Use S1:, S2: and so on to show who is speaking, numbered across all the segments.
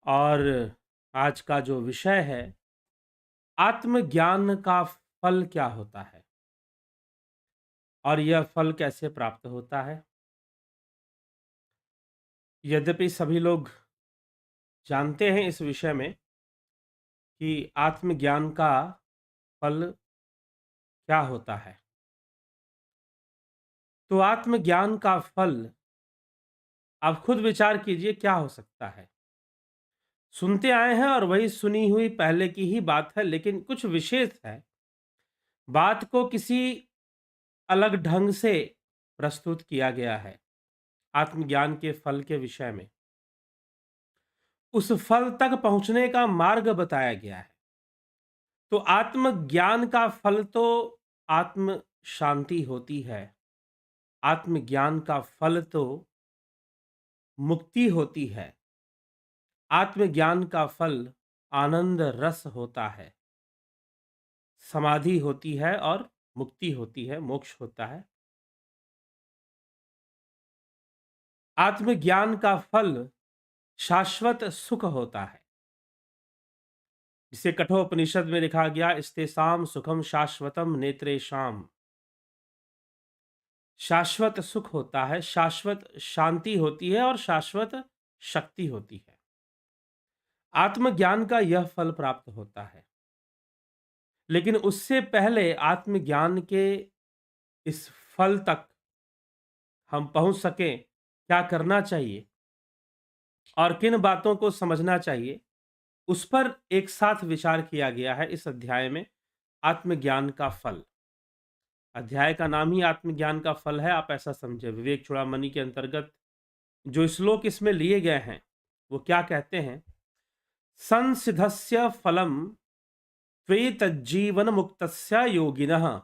S1: और आज का जो विषय है, आत्मज्ञान का फल क्या होता है और यह फल कैसे प्राप्त होता है। यद्यपि सभी लोग जानते हैं इस विषय में कि आत्मज्ञान का फल क्या होता है, तो आत्मज्ञान का फल आप खुद विचार कीजिए क्या हो सकता है। सुनते आए हैं और वही सुनी हुई पहले की ही बात है, लेकिन कुछ विशेष है। बात को किसी अलग ढंग से प्रस्तुत किया गया है। आत्मज्ञान के फल के विषय में उस फल तक पहुंचने का मार्ग बताया गया है। तो आत्मज्ञान का फल तो आत्म शांति होती है। आत्मज्ञान का फल तो मुक्ति होती है। आत्मज्ञान का फल आनंद रस होता है, समाधि होती है और मुक्ति होती है, मोक्ष होता है। आत्मज्ञान का फल शाश्वत सुख होता है, जिसे कठोपनिषद में लिखा गया, स्तेषाम सुखम शाश्वतम नेत्रेषाम। शाश्वत सुख होता है, शाश्वत शांति होती है और शाश्वत शक्ति होती है। आत्मज्ञान का यह फल प्राप्त होता है, लेकिन उससे पहले आत्मज्ञान के इस फल तक हम पहुंच सकें, क्या करना चाहिए और किन बातों को समझना चाहिए, उस पर एक साथ विचार किया गया है इस अध्याय में। आत्मज्ञान का फल, अध्याय का नाम ही आत्मज्ञान का फल है। आप ऐसा समझे। विवेक चूड़ामणि के अंतर्गत जो श्लोक इसमें लिए गए हैं वो क्या कहते हैं। संसिधस्य फलम त्वेतज्जीवन मुक्तस्य योगिनः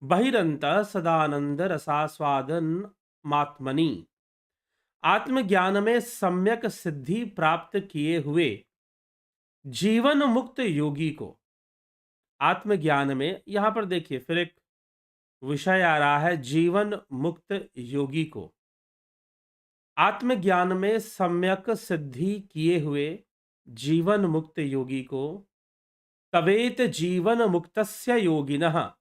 S1: बहिरन्तः सदानंद रसास्वादन मात्मनि। आत्मज्ञान में सम्यक सिद्धि प्राप्त किए हुए जीवन मुक्त योगी को, आत्मज्ञान में यहां पर देखिए फिर एक विषय आ रहा है, जीवन मुक्त योगी को आत्मज्ञान में सम्यक सिद्धि किए हुए जीवन मुक्त योगी को तवेत जीवन मुक्तस्य योगिनः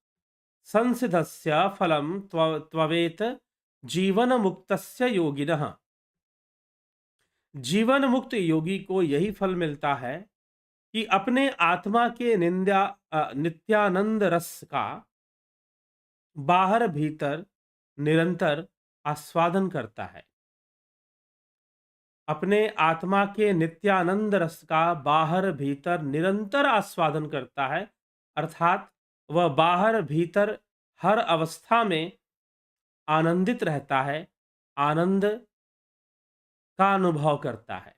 S1: संसिधस्य फलम त्ववेत जीवन मुक्तस्य योगिनः। जीवन मुक्त योगी को यही फल मिलता है कि अपने आत्मा के नित्यानंद रस का बाहर भीतर निरंतर आस्वादन करता है। अपने आत्मा के नित्यानंद रस का बाहर भीतर निरंतर आस्वादन करता है, अर्थात वह बाहर भीतर हर अवस्था में आनंदित रहता है, आनंद का अनुभव करता है।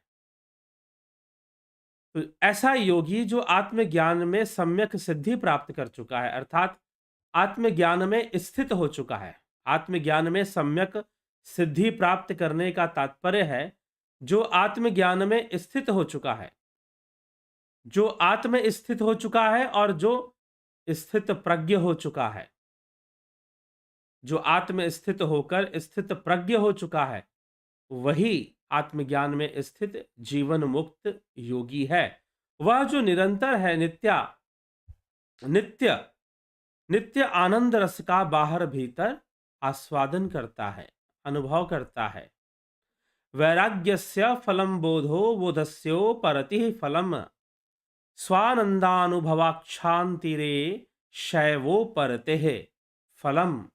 S1: तो ऐसा योगी जो आत्मज्ञान में सम्यक सिद्धि प्राप्त कर चुका है, अर्थात आत्मज्ञान में स्थित हो चुका है। आत्मज्ञान में सम्यक सिद्धि प्राप्त करने का तात्पर्य है जो आत्मज्ञान में स्थित हो चुका है, जो आत्म स्थित हो चुका है और जो स्थित प्रज्ञ हो चुका है। जो आत्म स्थित होकर स्थित प्रज्ञ हो चुका है, वही आत्मज्ञान में स्थित जीवन मुक्त योगी है। वह जो निरंतर है, नित्य नित्य आनंद रस का बाहर भीतर आस्वादन करता है, अनुभव करता है। वैराग्यस्य फलम बोधो बोधस्यो परति फलम स्वानंदानुभवाक्षांतिरे शैवो परते फलम।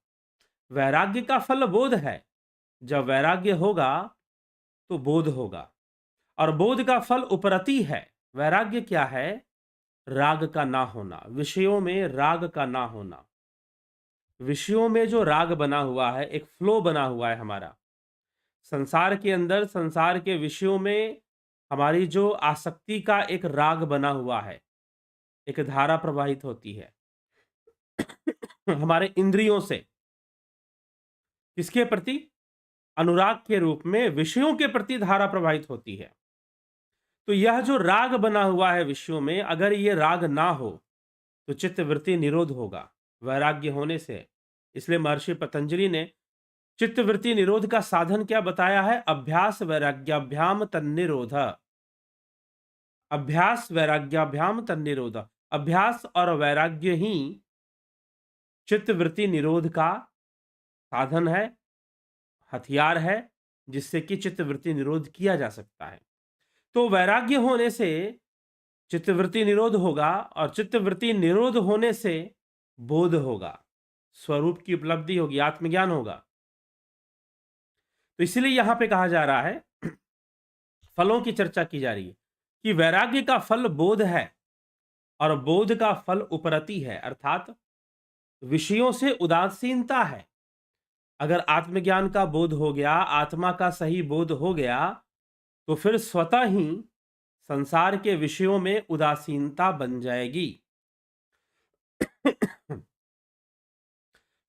S1: वैराग्य का फल बोध है। जब वैराग्य होगा तो बोध होगा, और बोध का फल उपरति है। वैराग्य क्या है? राग का ना होना, विषयों में राग का ना होना। विषयों में जो राग बना हुआ है, एक फ्लो बना हुआ है हमारा संसार के अंदर, संसार के विषयों में हमारी जो आसक्ति का एक राग बना हुआ है, एक धारा प्रवाहित होती है हमारे इंद्रियों से किसके प्रति? अनुराग के रूप में विषयों के प्रति धारा प्रवाहित होती है। तो यह जो राग बना हुआ है विषयों में, अगर ये राग ना हो तो चित्तवृत्ति निरोध होगा वैराग्य होने से। इसलिए महर्षि पतंजलि ने चित्तवृत्ति निरोध का साधन क्या बताया है? अभ्यास वैराग्याभ्याम तन्निरोध। अभ्यास वैराग्याभ्याम तन्निरोध। अभ्यास और वैराग्य ही चित्तवृत्ति निरोध का साधन है, हथियार है, जिससे कि चित्तवृत्ति निरोध किया जा सकता है। तो वैराग्य होने से चित्तवृत्ति निरोध होगा और चित्तवृत्ति निरोध होने से बोध होगा, स्वरूप की उपलब्धि होगी, आत्मज्ञान होगा। तो इसलिए यहां पे कहा जा रहा है, फलों की चर्चा की जा रही है कि वैराग्य का फल बोध है और बोध का फल उपरति है, अर्थात विषयों से उदासीनता है। अगर आत्मज्ञान का बोध हो गया, आत्मा का सही बोध हो गया, तो फिर स्वतः ही संसार के विषयों में उदासीनता बन जाएगी।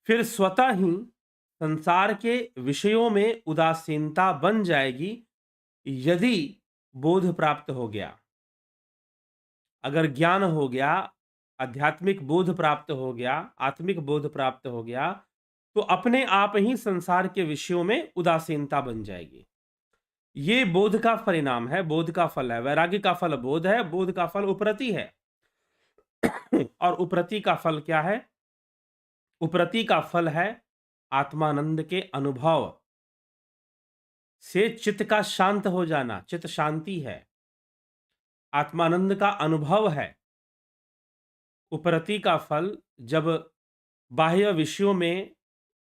S1: फिर स्वतः ही संसार के विषयों में उदासीनता बन जाएगी यदि बोध प्राप्त हो गया। अगर ज्ञान हो गया, आध्यात्मिक बोध प्राप्त हो गया, आत्मिक बोध प्राप्त हो गया, तो अपने आप ही संसार के विषयों में उदासीनता बन जाएगी। ये बोध का परिणाम है, बोध का फल है। वैराग्य का फल बोध है, बोध का फल उपरति है। और उपरति का फल क्या है? उपरति का फल है आत्मानंद के अनुभव से चित्त का शांत हो जाना। चित्त शांति है, आत्मानंद का अनुभव है। उपरति का फल जब बाह्य विषयों में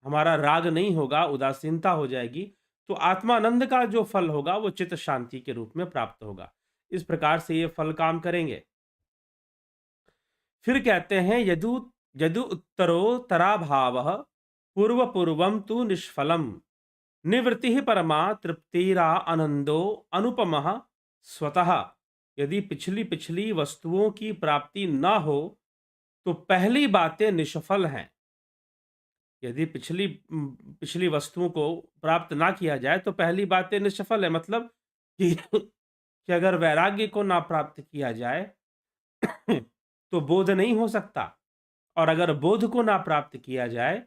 S1: हमारा राग नहीं होगा, उदासीनता हो जाएगी, तो आत्मानंद का जो फल होगा वो चित्त शांति के रूप में प्राप्त होगा। इस प्रकार से ये फल काम करेंगे। फिर कहते हैं यदु यदु उत्तरोत्तरा भाव पूर्व पूर्वम तु निष्फलम निवृत्ति परमा तृप्तिरा आनंदो अनुपमः स्वतः। यदि पिछली पिछली वस्तुओं की प्राप्ति न हो तो पहली बातें निष्फल हैं। यदि पिछली वस्तुओं को प्राप्त ना किया जाए तो पहली बातें निष्फल है। मतलब कि अगर वैराग्य को ना प्राप्त किया जाए तो बोध नहीं हो सकता, और अगर बोध को ना प्राप्त किया जाए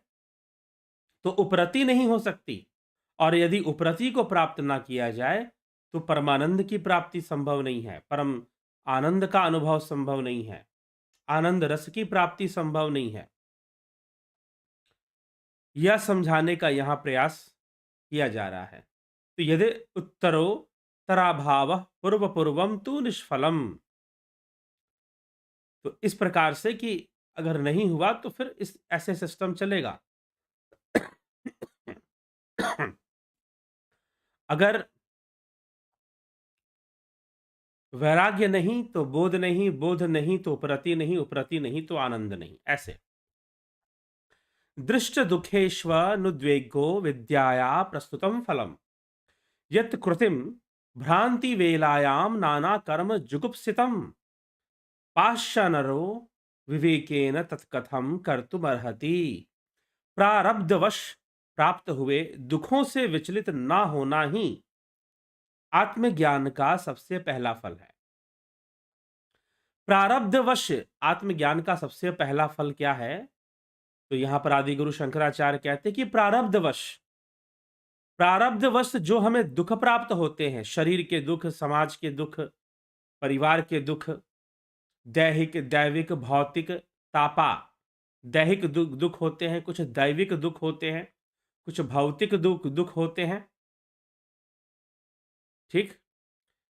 S1: तो उपरति नहीं हो सकती, और यदि उपरति को प्राप्त ना किया जाए तो परमानंद की प्राप्ति संभव नहीं है, परम आनंद का अनुभव संभव नहीं है, आनंद रस की प्राप्ति संभव नहीं है। यह समझाने का यहां प्रयास किया जा रहा है। तो यदि उत्तरो तराभाव पूर्व पूर्वम तु निष्फलम, तो इस प्रकार से कि अगर नहीं हुआ तो फिर इस ऐसे सिस्टम चलेगा। अगर वैराग्य नहीं तो बोध नहीं, बोध नहीं तो उपरति नहीं, उपरति नहीं तो आनंद नहीं। ऐसे दृष्ट दुखेष्वनुद्वेगो विद्याया प्रस्तुतम फलम यत् कृतिम भ्रांति वेलायाम नाना कर्म जुगुप्सितम पाषाणरो विवेकेन तत्कथम कर्तुमर्हति। प्रारब्धवश प्राप्त हुए दुखों से विचलित ना होना ही आत्मज्ञान का सबसे पहला फल है। प्रारब्धवश आत्मज्ञान का सबसे पहला फल क्या है? तो यहां पर आदि गुरु शंकराचार्य कहते हैं कि प्रारब्धवश जो हमें दुख प्राप्त होते हैं, शरीर के दुख, समाज के दुख, परिवार के दुख, दैहिक दैविक भौतिक तापा, दैहिक दुख होते हैं, कुछ दैविक दुख होते हैं, कुछ भौतिक दुख होते हैं। ठीक,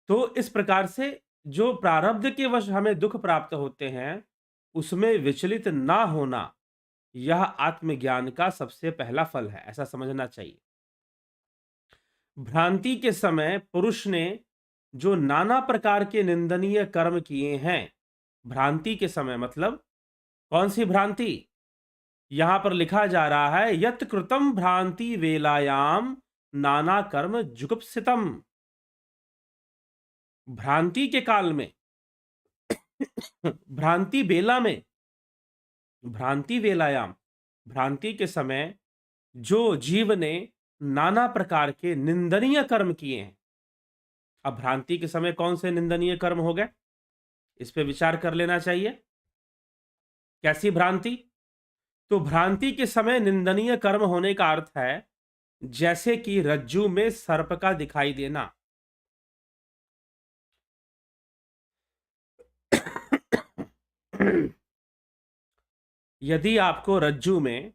S1: तो इस प्रकार से जो प्रारब्ध के वश हमें दुख प्राप्त होते हैं उसमें विचलित ना होना, यह आत्मज्ञान का सबसे पहला फल है, ऐसा समझना चाहिए। भ्रांति के समय पुरुष ने जो नाना प्रकार के निंदनीय कर्म किए हैं, भ्रांति के समय मतलब कौन सी भ्रांति? यहां पर लिखा जा रहा है यत् कृतम भ्रांति वेलायाम नाना कर्म जुगुप्सितम। भ्रांति के काल में भ्रांति बेला में, भ्रांति वेलायाम, भ्रांति के समय जो जीव ने नाना प्रकार के निंदनीय कर्म किए हैं। अब भ्रांति के समय कौन से निंदनीय कर्म हो गए, इस पे विचार कर लेना चाहिए। कैसी भ्रांति? तो भ्रांति के समय निंदनीय कर्म होने का अर्थ है जैसे कि रज्जू में सर्प का दिखाई देना। यदि आपको रज्जू में,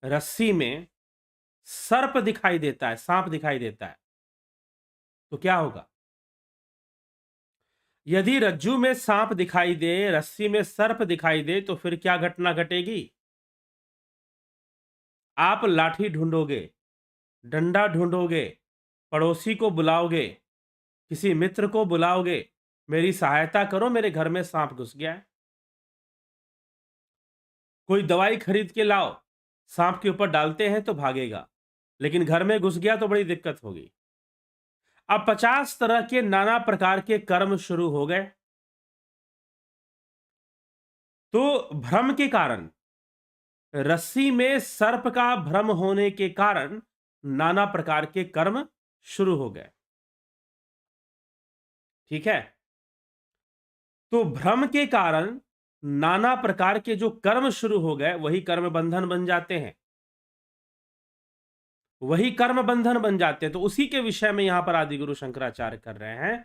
S1: रस्सी में सर्प दिखाई देता है, सांप दिखाई देता है, तो क्या होगा? यदि रज्जू में सांप दिखाई दे, रस्सी में सर्प दिखाई दे, तो फिर क्या घटना घटेगी? आप लाठी ढूंढोगे, डंडा ढूंढोगे, पड़ोसी को बुलाओगे, किसी मित्र को बुलाओगे, मेरी सहायता करो, मेरे घर में सांप घुस गया है। कोई दवाई खरीद के लाओ, सांप के ऊपर डालते हैं तो भागेगा, लेकिन घर में घुस गया तो बड़ी दिक्कत होगी। अब 50 तरह के नाना प्रकार के कर्म शुरू हो गए। तो भ्रम के कारण, रस्सी में सर्प का भ्रम होने के कारण नाना प्रकार के कर्म शुरू हो गए। ठीक है, तो भ्रम के कारण नाना प्रकार के जो कर्म शुरू हो गए, वही कर्म बंधन बन जाते हैं, वही कर्म बंधन बन जाते हैं। तो उसी के विषय में यहां पर आदि गुरु शंकराचार्य कर रहे हैं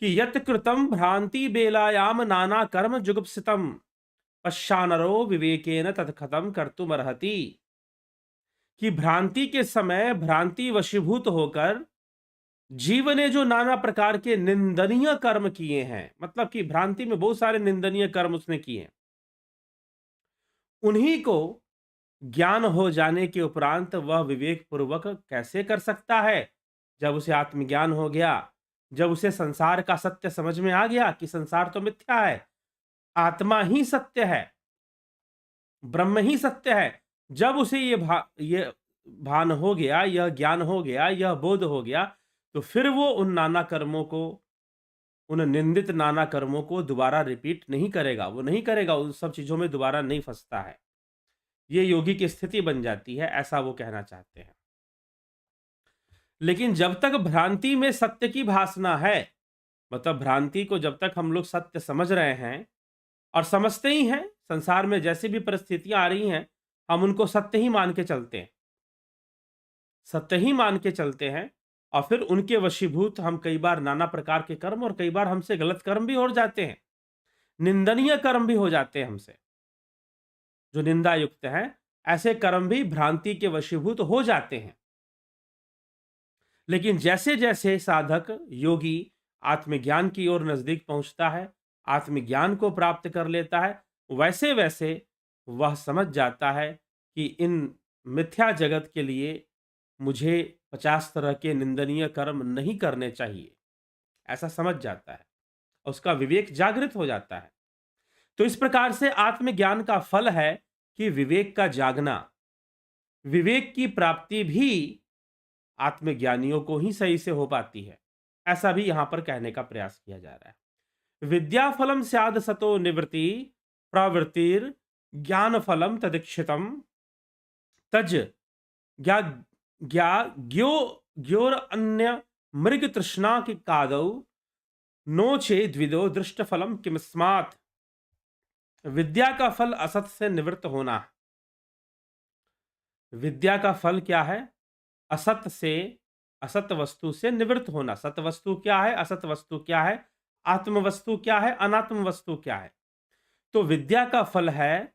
S1: कि यत कृतम भ्रांति बेलायाम नाना कर्म जुगुप्सितम पश्चानरो विवेकेन तत्खतम कर्तुमर्हति। कि भ्रांति के समय भ्रांति वशीभूत होकर जीव ने जो नाना प्रकार के निंदनीय कर्म किए हैं, मतलब कि भ्रांति में बहुत सारे निंदनीय कर्म उसने किए हैं, उन्हीं को ज्ञान हो जाने के उपरांत वह विवेक पूर्वक कैसे कर सकता है? जब उसे आत्मज्ञान हो गया, जब उसे संसार का सत्य समझ में आ गया कि संसार तो मिथ्या है, आत्मा ही सत्य है, ब्रह्म ही सत्य है, जब उसे ये भान हो गया, यह ज्ञान हो गया, यह बोध हो गया, तो फिर वो उन नाना कर्मों को, उन निंदित नाना कर्मों को दोबारा रिपीट नहीं करेगा, वो नहीं करेगा, उन सब चीजों में दोबारा नहीं फंसता है। ये योगी की स्थिति बन जाती है, ऐसा वो कहना चाहते हैं। लेकिन जब तक भ्रांति में सत्य की भासना है, मतलब भ्रांति को जब तक हम लोग सत्य समझ रहे हैं और समझते ही हैं, संसार में जैसी भी परिस्थितियां आ रही हैं, हम उनको सत्य ही मान के चलते हैं, सत्य ही मान के चलते हैं, और फिर उनके वशीभूत हम कई बार नाना प्रकार के कर्म, और कई बार हमसे गलत कर्म भी हो जाते हैं, निंदनीय कर्म भी हो जाते हैं हमसे, जो निंदा युक्त हैं, ऐसे कर्म भी भ्रांति के वशीभूत हो जाते हैं। लेकिन जैसे जैसे साधक योगी आत्मज्ञान की ओर नजदीक पहुंचता है, आत्मज्ञान को प्राप्त कर लेता है, वैसे वैसे वह समझ जाता है कि इन मिथ्या जगत के लिए मुझे 50 तरह के निंदनीय कर्म नहीं करने चाहिए, ऐसा समझ जाता है, उसका विवेक जागृत हो जाता है। तो इस प्रकार से आत्मज्ञान का फल है कि विवेक का जागना, विवेक की प्राप्ति भी आत्मज्ञानियों को ही सही से हो पाती है, ऐसा भी यहां पर कहने का प्रयास किया जा रहा है। विद्या फलम स्याद सतो निवृत्ति प्रवृत्तिर ज्ञान फलम तदीक्षितम तज ज्ञा ज्ञा ज्ञो ज्ञोर अन्य मृग तृष्णा की कादौ नो चे द्विदो दृष्ट फलम किमस्मात्। विद्या का फल असत से निवृत्त होना। विद्या का फल क्या है? असत से, असत वस्तु से निवृत्त होना। सत वस्तु क्या है, असत वस्तु क्या है, आत्म वस्तु क्या है, अनात्म वस्तु क्या है? तो विद्या का फल है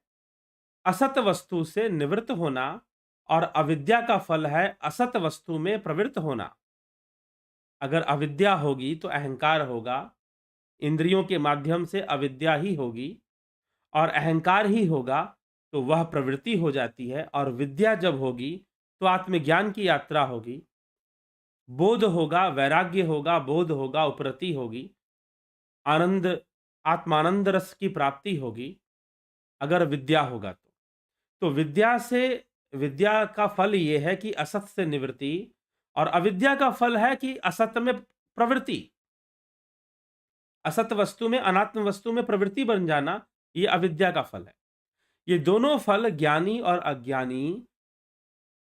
S1: असत वस्तु से निवृत्त होना, और अविद्या का फल है असत वस्तु में प्रवृत्त होना। अगर अविद्या होगी तो अहंकार होगा, इंद्रियों के माध्यम से अविद्या ही होगी, और अहंकार ही होगा तो वह प्रवृत्ति हो जाती है। और विद्या जब होगी तो आत्मज्ञान की यात्रा होगी, बोध होगा, वैराग्य होगा, बोध होगा, उपरति होगी, आनंद, आत्मानंद रस की प्राप्ति होगी, अगर विद्या होगा तो विद्या से, विद्या का फल ये है कि असत से निवृत्ति, और अविद्या का फल है कि असत में प्रवृत्ति, असत वस्तु में, अनात्म वस्तु में प्रवृत्ति बन जाना, ये अविद्या का फल है। ये दोनों फल ज्ञानी और अज्ञानी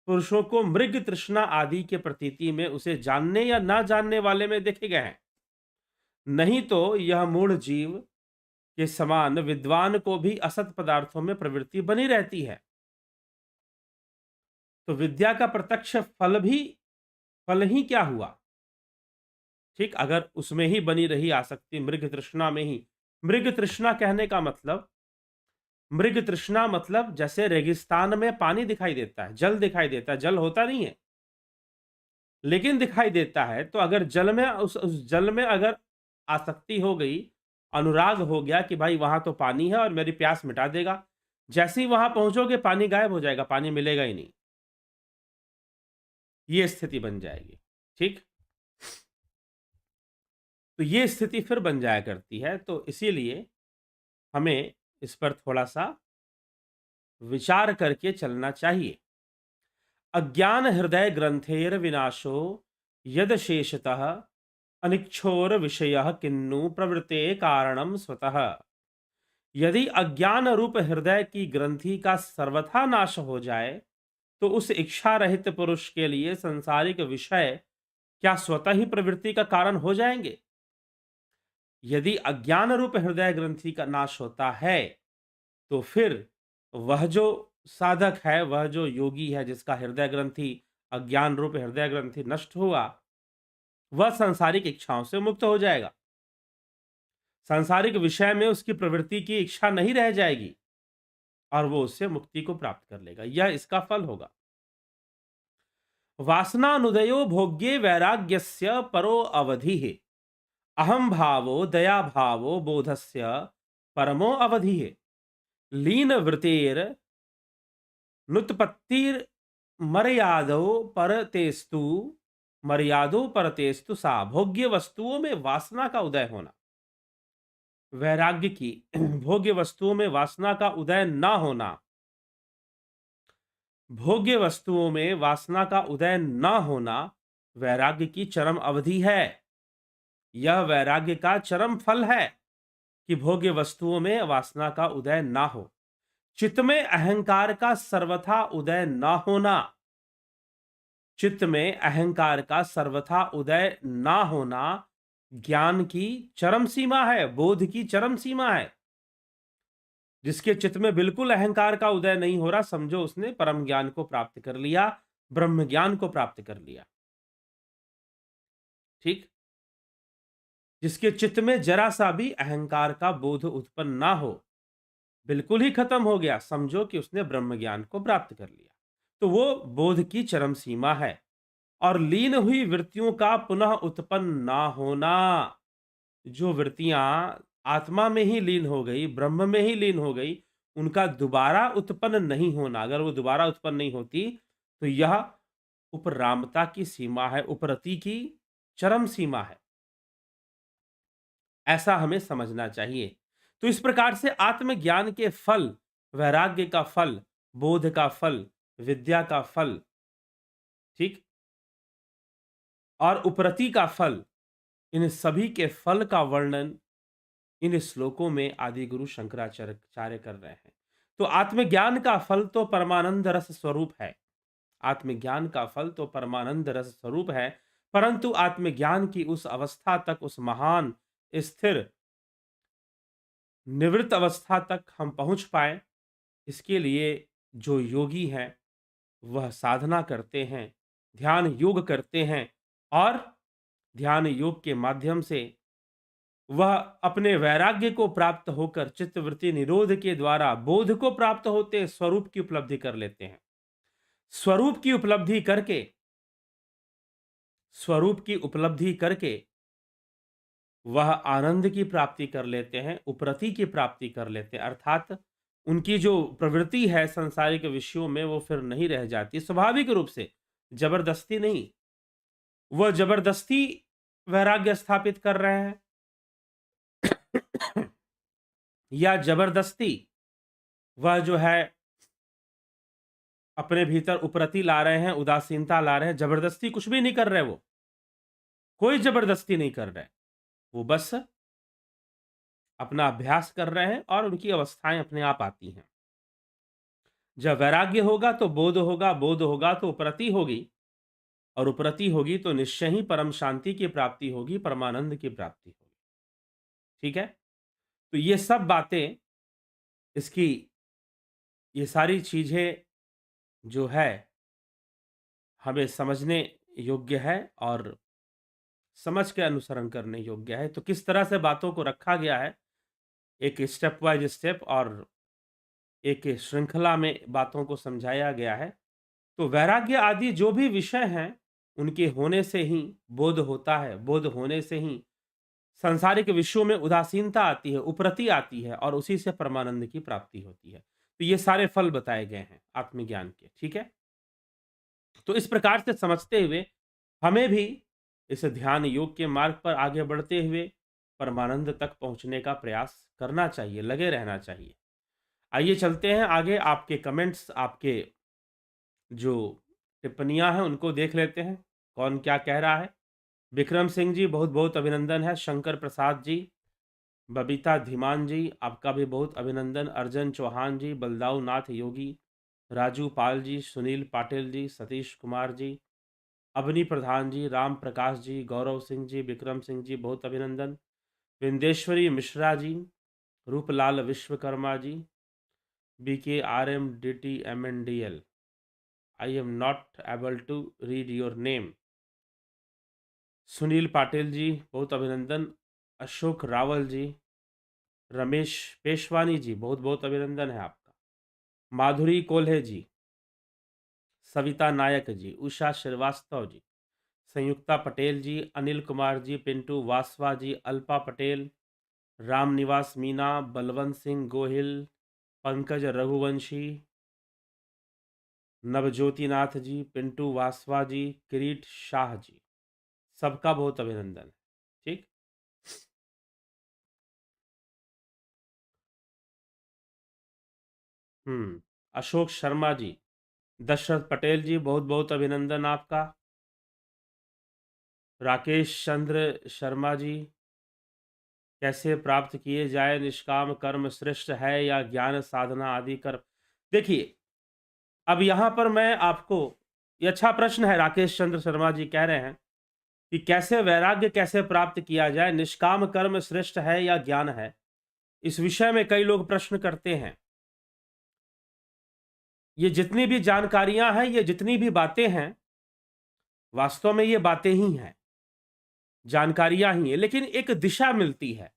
S1: पुरुषों को मृग तृष्णा आदि के प्रतीति में, उसे जानने या ना जानने वाले में देखे गए हैं। नहीं तो यह मूढ़ जीव के समान विद्वान को भी असत पदार्थों में प्रवृत्ति बनी रहती है। तो विद्या का प्रत्यक्ष फल भी, फल ही क्या हुआ? ठीक, अगर उसमें ही बनी रही आसक्ति, मृग तृष्णा में ही, मृग तृष्णा कहने का मतलब मृग तृष्णा मतलब जैसे रेगिस्तान में पानी दिखाई देता है, जल दिखाई देता है, जल होता नहीं है, लेकिन दिखाई देता है। तो अगर जल में उस जल में अगर आसक्ति हो गई, अनुराग हो गया कि भाई वहां तो पानी है और मेरी प्यास मिटा देगा, जैसे ही वहां पहुंचोगे पानी गायब हो जाएगा, पानी मिलेगा ही नहीं, ये स्थिति बन जाएगी। ठीक, तो ये स्थिति फिर बन जाया करती है। तो इसीलिए हमें इस पर थोड़ा सा विचार करके चलना चाहिए। अज्ञान हृदय ग्रंथेर विनाशो यद शेषतः अनिक्षोर विषय किन्नु प्रवृत्ते कारणम स्वतः। यदि अज्ञान रूप हृदय की ग्रंथि का सर्वथा नाश हो जाए तो उस इच्छा रहित पुरुष के लिए संसारिक विषय क्या स्वतः ही प्रवृत्ति का कारण हो जाएंगे? यदि अज्ञान रूप हृदय ग्रंथि का नाश होता है तो फिर वह जो साधक है, वह जो योगी है जिसका हृदय ग्रंथि, अज्ञान रूप हृदय ग्रंथि नष्ट हुआ, वह सांसारिक इच्छाओं से मुक्त हो जाएगा। सांसारिक विषय में उसकी प्रवृत्ति की इच्छा नहीं रह जाएगी और वो उससे मुक्ति को प्राप्त कर लेगा। यह इसका फल होगा। वासनानुदयो भोग्ये वैराग्यस्य परो अवधि, अहम भावो दया भावो बोधस्य परमो अवधि, लीन वृतेर नुत्पत्तिर मर्यादो परतेस्तु, मर्यादो परतेस्तु सा। भोग्य वस्तुओं में वासना का उदय होना, वैराग्य की भोग्य वस्तुओं में वासना का उदय ना होना, भोग्य वस्तुओं में वासना का उदय ना होना वैराग्य की चरम अवधि है। यह वैराग्य का चरम फल है कि भोग्य वस्तुओं में वासना का उदय ना हो। चित्त में अहंकार का सर्वथा उदय ना होना, चित्त में अहंकार का सर्वथा उदय ना होना ज्ञान की चरम सीमा है, बोध की चरम सीमा है। जिसके चित्त में बिल्कुल अहंकार का उदय नहीं हो रहा, समझो उसने परम ज्ञान को प्राप्त कर लिया, ब्रह्म ज्ञान को प्राप्त कर लिया। ठीक, जिसके चित्त में जरा सा भी अहंकार का बोध उत्पन्न ना हो, बिल्कुल ही खत्म हो गया, समझो कि उसने ब्रह्म ज्ञान को प्राप्त कर लिया। तो वो बोध की चरम सीमा है। और लीन हुई वृत्तियों का पुनः उत्पन्न ना होना, जो वृत्तियां आत्मा में ही लीन हो गई, ब्रह्म में ही लीन हो गई, उनका दोबारा उत्पन्न नहीं होना। अगर वो दोबारा उत्पन्न नहीं होती तो यह उपरामता की सीमा है, उपरति की चरम सीमा है। ऐसा हमें समझना चाहिए। तो इस प्रकार से आत्मज्ञान के फल, वैराग्य का फल, बोध का फल, विद्या का फल, ठीक, और उपरति का फल, इन सभी के फल का वर्णन इन श्लोकों में आदि गुरु शंकराचार्य कर रहे हैं। तो आत्मज्ञान का फल तो परमानंद रस स्वरूप है, आत्मज्ञान का फल तो परमानंद रस स्वरूप है। परंतु आत्मज्ञान की उस अवस्था तक, उस महान स्थिर निवृत्त अवस्था तक हम पहुंच पाए, इसके लिए जो योगी हैं वह साधना करते हैं, ध्यान योग करते हैं, और ध्यान योग के माध्यम से वह अपने वैराग्य को प्राप्त होकर चित्तवृत्ति निरोध के द्वारा बोध को प्राप्त होते, स्वरूप की उपलब्धि कर लेते हैं। स्वरूप की उपलब्धि करके, स्वरूप की उपलब्धि करके वह आनंद की प्राप्ति कर लेते हैं, उपरति की प्राप्ति कर लेते हैं। अर्थात उनकी जो प्रवृत्ति है संसारिक विषयों में वो फिर नहीं रह जाती, स्वाभाविक रूप से, जबरदस्ती नहीं। वह जबरदस्ती वैराग्य स्थापित कर रहे हैं या जबरदस्ती वह जो है अपने भीतर उपरति ला रहे हैं, उदासीनता ला रहे हैं। जबरदस्ती कुछ भी नहीं कर रहे, वो कोई जबरदस्ती नहीं कर रहे, वो बस अपना अभ्यास कर रहे हैं और उनकी अवस्थाएं अपने आप आती हैं। जब वैराग्य होगा तो बोध होगा, बोध होगा तो उपरति होगी, और उपरति होगी तो निश्चय ही परम शांति की प्राप्ति होगी, परमानंद की प्राप्ति होगी। ठीक है, तो ये सब बातें, इसकी ये सारी चीजें जो है हमें समझने योग्य है और समझ के अनुसरण करने योग्य है। तो किस तरह से बातों को रखा गया है, एक स्टेप बाय स्टेप, और एक श्रृंखला में बातों को समझाया गया है। तो वैराग्य आदि जो भी विषय हैं, उनके होने से ही बोध होता है, बोध होने से ही सांसारिक विषयों में उदासीनता आती है, उपरति आती है और उसी से परमानंद की प्राप्ति होती है। तो ये सारे फल बताए गए हैं आत्मज्ञान के, ठीक है? तो इस प्रकार से समझते हुए हमें भी इस ध्यान योग के मार्ग पर आगे बढ़ते हुए परमानंद तक पहुंचने का प्रयास करना चाहिए, लगे रहना चाहिए। आइए चलते हैं आगे, आपके कमेंट्स, आपके जो टिप्पणियां हैं उनको देख लेते हैं, कौन क्या कह रहा है। विक्रम सिंह जी बहुत बहुत अभिनंदन है। शंकर प्रसाद जी, बबीता धीमान जी, आपका भी बहुत अभिनंदन। अर्जन चौहान जी, बलदाऊ नाथ योगी, राजू पाल जी, सुनील पाटिल जी, सतीश कुमार जी, अवनी प्रधान जी, राम प्रकाश जी, गौरव सिंह जी, विक्रम सिंह जी बहुत अभिनंदन। Vindeshwari Mishra ji, Ruplal Vishwakarma ji, BKRMDTMNDL, I am not able to read your name। Sunil Patil ji बहुत अभिनंदन। अशोक रावल जी, रमेश पेशवानी जी बहुत बहुत अभिनंदन है आपका। माधुरी कोल्हे जी, सविता नायक जी, उषा श्रीवास्तव जी, संयुक्ता पटेल जी, अनिल कुमार जी, पिंटू वासवा जी, अल्पा पटेल, राम निवास मीना, बलवंत सिंह गोहिल, पंकज रघुवंशी, नवज्योतिनाथ जी, पिंटू वासवा जी, किरीट शाह जी, सबका बहुत अभिनंदन। ठीक, अशोक शर्मा जी, दशरथ पटेल जी बहुत बहुत अभिनंदन आपका। राकेश चंद्र शर्मा जी, कैसे प्राप्त किए जाए, निष्काम कर्म श्रेष्ठ है या ज्ञान साधना आदि कर्म। देखिए, अब यहाँ पर मैं आपको, ये अच्छा प्रश्न है, राकेश चंद्र शर्मा जी कह रहे हैं कि कैसे वैराग्य कैसे प्राप्त किया जाए, निष्काम कर्म श्रेष्ठ है या ज्ञान है। इस विषय में कई लोग प्रश्न करते हैं। ये जितनी भी जानकारियां हैं, ये जितनी भी बातें हैं, वास्तव में ये बातें ही हैं, जानकारियां ही है, लेकिन एक दिशा मिलती है,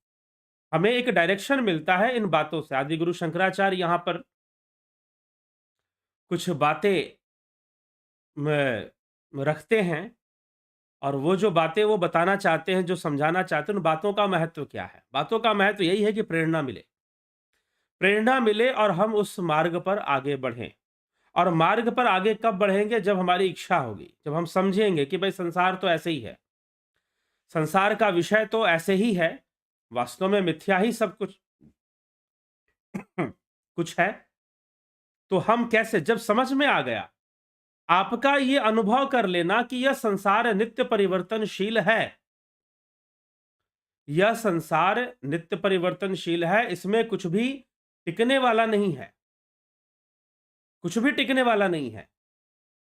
S1: हमें एक डायरेक्शन मिलता है इन बातों से। आदि गुरु शंकराचार्य यहां पर कुछ बातें रखते हैं, और वो जो बातें वो बताना चाहते हैं, जो समझाना चाहते हैं, उन बातों का महत्व क्या है। बातों का महत्व यही है कि प्रेरणा मिले, प्रेरणा मिले और हम उस मार्ग पर आगे बढ़ें। और मार्ग पर आगे कब बढ़ेंगे? जब हमारी इच्छा होगी, जब हम समझेंगे कि भाई संसार तो ऐसे ही है, संसार का विषय तो ऐसे ही है, वास्तव में मिथ्या ही सब कुछ कुछ है। तो हम कैसे, जब समझ में आ गया, आपका ये अनुभव कर लेना कि यह संसार नित्य परिवर्तनशील है, यह संसार नित्य परिवर्तनशील है, इसमें कुछ भी टिकने वाला नहीं है, कुछ भी टिकने वाला नहीं है।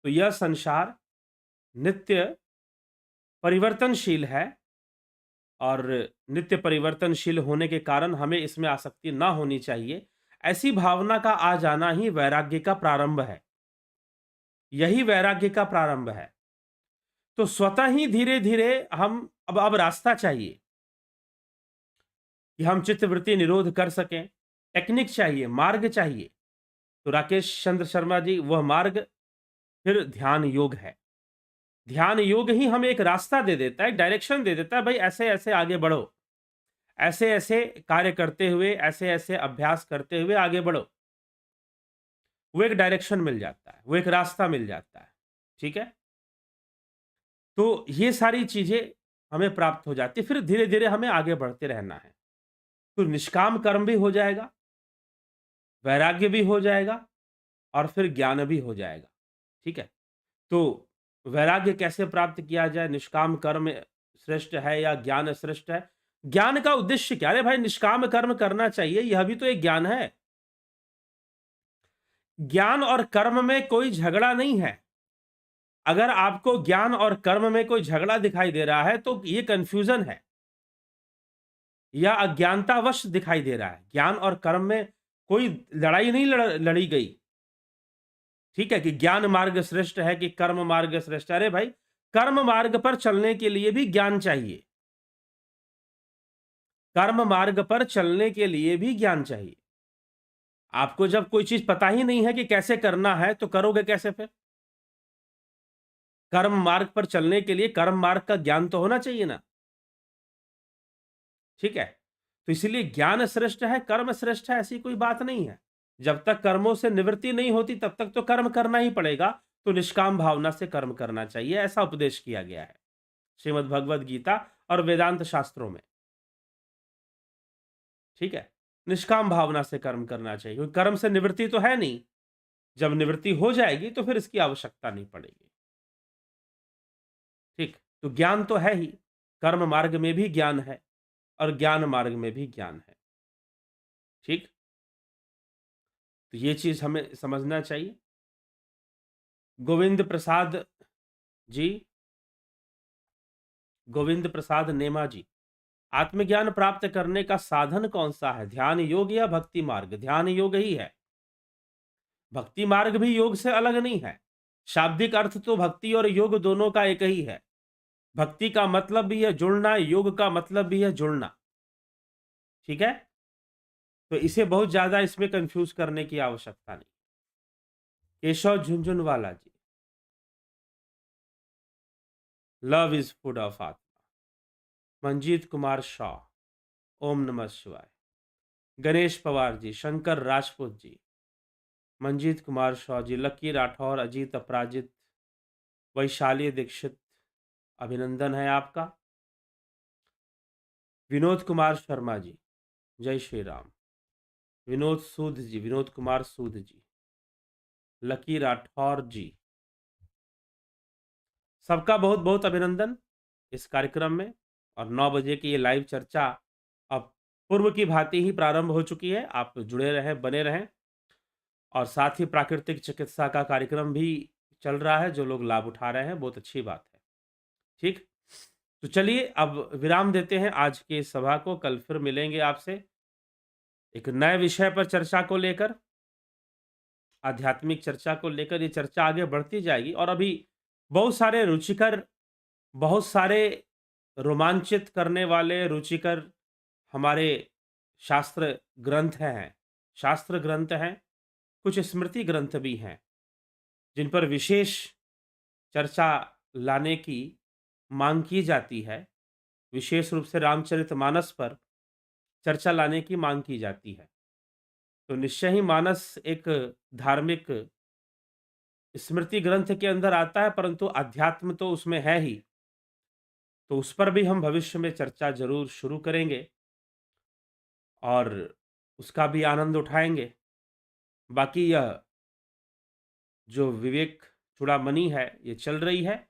S1: तो यह संसार नित्य परिवर्तनशील है, और नित्य परिवर्तनशील होने के कारण हमें इसमें आसक्ति ना होनी चाहिए। ऐसी भावना का आ जाना ही वैराग्य का प्रारंभ है, यही वैराग्य का प्रारंभ है। तो स्वतः ही धीरे धीरे हम, अब रास्ता चाहिए कि हम चित्तवृत्ति निरोध कर सकें, टेक्निक चाहिए, मार्ग चाहिए। तो राकेश चंद्र शर्मा जी, वह मार्ग फिर ध्यान योग है। ध्यान योग ही हमें एक रास्ता दे देता है, एक डायरेक्शन दे देता है, भाई ऐसे ऐसे आगे बढ़ो, ऐसे ऐसे कार्य करते हुए, ऐसे ऐसे अभ्यास करते हुए आगे बढ़ो। वो एक डायरेक्शन मिल जाता है, वो एक रास्ता मिल जाता है। ठीक है, तो ये सारी चीजें हमें प्राप्त हो जाती है, फिर धीरे धीरे हमें आगे बढ़ते रहना है। तो निष्काम कर्म भी हो जाएगा, वैराग्य भी हो जाएगा, और फिर ज्ञान भी हो जाएगा। ठीक है, तो वैराग्य कैसे प्राप्त किया जाए, निष्काम कर्म श्रेष्ठ है या ज्ञान श्रेष्ठ है। ज्ञान का उद्देश्य क्या? अरे भाई, निष्काम कर्म करना चाहिए, यह भी तो एक ज्ञान है। ज्ञान और कर्म में कोई झगड़ा नहीं है। अगर आपको ज्ञान और कर्म में कोई झगड़ा दिखाई दे रहा है, तो ये कंफ्यूजन है, या अज्ञानतावश दिखाई दे रहा है। ज्ञान और कर्म में कोई लड़ाई नहीं लड़ी गई। ठीक है, कि ज्ञान मार्ग श्रेष्ठ है कि कर्म मार्ग श्रेष्ठ है। अरे भाई, कर्म मार्ग पर चलने के लिए भी ज्ञान चाहिए, कर्म मार्ग पर चलने के लिए भी ज्ञान चाहिए। आपको जब कोई चीज पता ही नहीं है कि कैसे करना है तो करोगे कैसे फिर? कर्म मार्ग पर चलने के लिए कर्म मार्ग का ज्ञान तो होना चाहिए ना। ठीक है, तो इसीलिए ज्ञान श्रेष्ठ है, कर्म श्रेष्ठ है, ऐसी कोई बात नहीं है। जब तक कर्मों से निवृत्ति नहीं होती तब तक तो कर्म करना ही पड़ेगा। तो निष्काम भावना से कर्म करना चाहिए, ऐसा उपदेश किया गया है श्रीमद् भगवद गीता और वेदांत शास्त्रों में। ठीक है, निष्काम भावना से कर्म करना चाहिए, क्योंकि कर्म से निवृत्ति तो है नहीं। जब निवृत्ति हो जाएगी तो फिर इसकी आवश्यकता नहीं पड़ेगी। ठीक, तो ज्ञान तो है ही, कर्म मार्ग में भी ज्ञान है और ज्ञान मार्ग में भी ज्ञान है। ठीक, तो ये चीज हमें समझना चाहिए। गोविंद प्रसाद जी, गोविंद प्रसाद नेमा जी, आत्मज्ञान प्राप्त करने का साधन कौन सा है, ध्यान योग या भक्ति मार्ग? ध्यान योग ही है। भक्ति मार्ग भी योग से अलग नहीं है। शाब्दिक अर्थ तो भक्ति और योग दोनों का एक ही है। भक्ति का मतलब भी है जुड़ना, योग का मतलब भी है जुड़ना। ठीक है, तो इसे बहुत ज्यादा इसमें कंफ्यूज करने की आवश्यकता नहीं। केशव झुंझुनवाला जी, लव इज फूड ऑफ आत्मा। मंजीत कुमार शाह, ओम नमः शिवाय। गणेश पवार जी, शंकर राजपूत जी, मंजीत कुमार शाह जी, लकी राठौर, अजीत अपराजित, वैशाली दीक्षित, अभिनंदन है आपका। विनोद कुमार शर्मा जी, जय श्री राम। विनोद सूद जी, विनोद कुमार सूद जी, लकी राठौर जी, सबका बहुत बहुत अभिनंदन इस कार्यक्रम में। और 9 बजे की ये लाइव चर्चा अब पूर्व की भांति ही प्रारंभ हो चुकी है। आप जुड़े रहें, बने रहें। और साथ ही प्राकृतिक चिकित्सा का कार्यक्रम भी चल रहा है, जो लोग लाभ उठा रहे हैं, बहुत अच्छी बात है। ठीक, तो चलिए अब विराम देते हैं आज की इस सभा को। कल फिर मिलेंगे आपसे एक नए विषय पर चर्चा को लेकर, आध्यात्मिक चर्चा को लेकर। ये चर्चा आगे बढ़ती जाएगी और अभी बहुत सारे रुचिकर, बहुत सारे रोमांचित करने वाले रुचिकर हमारे शास्त्र ग्रंथ हैं। शास्त्र ग्रंथ हैं, कुछ स्मृति ग्रंथ भी हैं, जिन पर विशेष चर्चा लाने की मांग की जाती है। विशेष रूप से रामचरितमानस पर चर्चा लाने की मांग की जाती है। तो निश्चय ही मानस एक धार्मिक स्मृति ग्रंथ के अंदर आता है, परंतु अध्यात्म तो उसमें है ही। तो उस पर भी हम भविष्य में चर्चा जरूर शुरू करेंगे और उसका भी आनंद उठाएंगे। बाकी यह जो विवेक चूड़ामणि है ये चल रही है,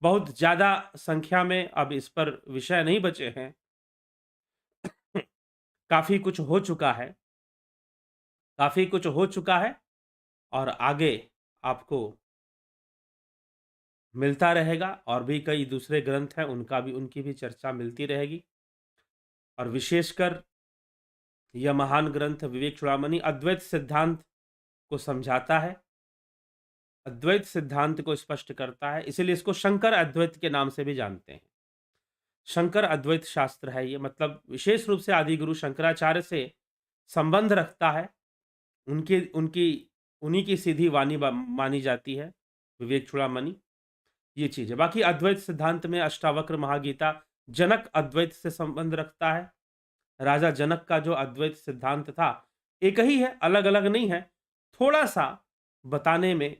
S1: बहुत ज्यादा संख्या में अब इस पर विषय नहीं बचे हैं। काफी कुछ हो चुका है, काफी कुछ हो चुका है और आगे आपको मिलता रहेगा। और भी कई दूसरे ग्रंथ हैं, उनकी भी चर्चा मिलती रहेगी। और विशेषकर यह महान ग्रंथ विवेक चूड़ामणि अद्वैत सिद्धांत को समझाता है, अद्वैत सिद्धांत को स्पष्ट करता है। इसीलिए इसको शंकर अद्वैत के नाम से भी जानते हैं। शंकर अद्वैत शास्त्र है ये, मतलब विशेष रूप से आदि गुरु शंकराचार्य से संबंध रखता है। उनकी उनकी उन्हीं की सीधी वाणी मानी जाती है विवेक चूड़ामणि। ये चीज है। बाकी अद्वैत सिद्धांत में अष्टावक्र महागीता जनक अद्वैत से संबंध रखता है। राजा जनक का जो अद्वैत सिद्धांत था एक ही है, अलग अलग नहीं है। थोड़ा सा बताने में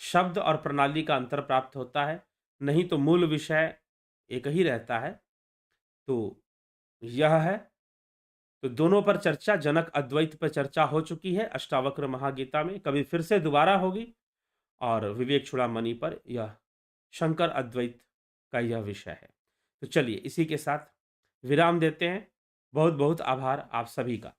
S1: शब्द और प्रणाली का अंतर प्राप्त होता है, नहीं तो मूल विषय एक ही रहता है। तो यह है, तो दोनों पर चर्चा, जनक अद्वैत पर चर्चा हो चुकी है अष्टावक्र महागीता में, कभी फिर से दोबारा होगी। और विवेक चूड़ामणि पर यह शंकर अद्वैत का यह विषय है। तो चलिए इसी के साथ विराम देते हैं। बहुत बहुत आभार आप सभी का।